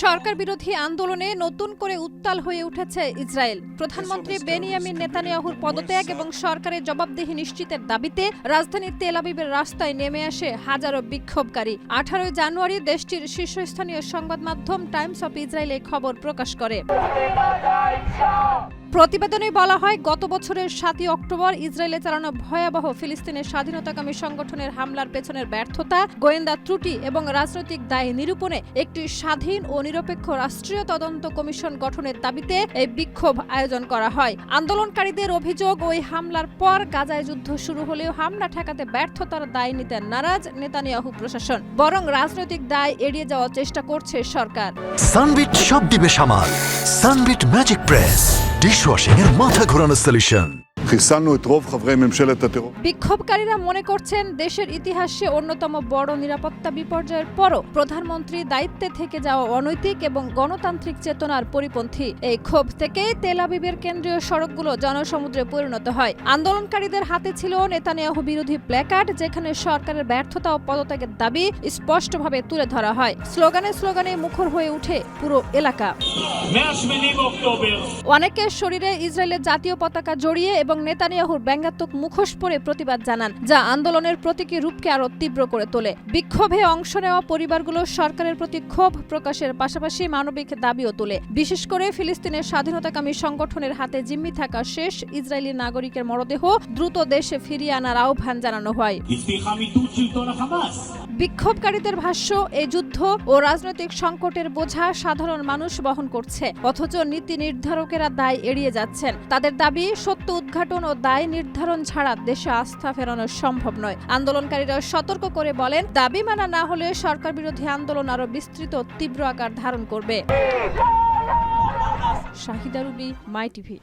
সরকার বিরোধী আন্দোলনে নতুন করে উত্তাল হয়ে উঠেছে ইসরায়েল। প্রধানমন্ত্রী বেনিয়ামিন নেতানিয়াহুর পদত্যাগ এবং সরকারের জবাবদিহি নিশ্চিতের দাবিতে রাজধানী তেল আবিবের রাস্তায় নেমে আসে হাজারো বিক্ষোভকারী। 18 জানুয়ারি দেশটির শীর্ষস্থানীয় সংবাদ মাধ্যম টাইমস অফ ইসরায়েল এই খবর প্রকাশ করে। প্রতিবেদনে বলা হয়, গত বছরের 7 অক্টোবর ইসরায়েলে চালানো ভয়াবহ ফিলিস্তিনের স্বাধীনতাকামী সংগঠনের হামলার পেছনের ব্যর্থতা, গোয়েন্দা ত্রুটি এবং রাজনৈতিক দায় নিরূপণে একটি স্বাধীন ও নিরপেক্ষ রাষ্ট্রীয় তদন্ত কমিশন গঠনের দাবিতে এই বিক্ষোভ আয়োজন করা হয়। আন্দোলনকারীদের অভিযোগ, ওই হামলার পর গাজায় যুদ্ধ শুরু হলেও হামলা ঠেকাতে ব্যর্থতার দায় নিতে নারাজ নেতানিয়াহু প্রশাসন, বরং রাজনৈতিক দায় এড়িয়ে যাওয়ার চেষ্টা করছে সরকার। সানবিট সব দিবে সামাল। সানবিট ম্যাজিক প্রেস ডিশওয়াশিং এর মাথা ঘোরানো সলিউশন। বিক্ষোভকারীরা মনে করছেন, দেশের ইতিহাসে অন্যতম বড় নিরাপত্তা বিপর্যয়ের পরও প্রধানমন্ত্রী দায়িত্বে থেকে যাওয়া অনৈতিক এবং গণতান্ত্রিক চেতনার পরিপন্থী। এই ক্ষোভ থেকেই তেল আবিবের কেন্দ্রীয় সড়কগুলো জনসমুদ্রে পরিণত হয়। আন্দোলনকারীদের হাতে ছিল নেতানিয়াহু বিরোধী প্ল্যাকার্ড, যেখানে সরকারের ব্যর্থতা ও পদত্যাগের দাবি স্পষ্টভাবে তুলে ধরা হয়। স্লোগানে স্লোগানে মুখর হয়ে ওঠে পুরো এলাকা। অনেকের শরীরে ইসরায়েলের জাতীয় পতাকা জড়িয়ে এবং নেতানিয়াহুর ব্যঙ্গাত্মক মুখোশ পরে প্রতিবাদ জানান, যা আন্দোলনের প্রতীকী রূপকে আরো তীব্র করে তোলে। বিক্ষোভে অংশ নেওয়া পরিবারগুলো সরকারের প্রতি ক্ষোভ প্রকাশের পাশাপাশি মানবিক দাবিও তোলে। বিশেষ করে ফিলিস্তিনের স্বাধীনতাকামী সংগঠনের হাতে জিম্মি থাকা শেষ ইসরায়েলি নাগরিকের মরদেহ দ্রুত দেশে ফিরিয়ে আনার আহ্বান জানানো হয়। বিক্ষোভকারীদের ভাষ্য, এই যুদ্ধ ও রাজনৈতিক সংকটের বোঝা সাধারণ মানুষ বহন করছে, অথচ নীতি নির্ধারকেরা দায় এড়িয়ে যাচ্ছেন। তাদের দাবি, সত্য উদ্ঘাটন ও দায় নির্ধারণ ছাড়া দেশে আস্থা ফেরানো সম্ভব নয়। আন্দোলনকারীরা সতর্ক করে বলেন, দাবি মানা না হলে সরকার বিরোধী আন্দোলন আরো বিস্তৃত তীব্র আকার ধারণ করবে। শাহিদা রুবি, মাই টিভি।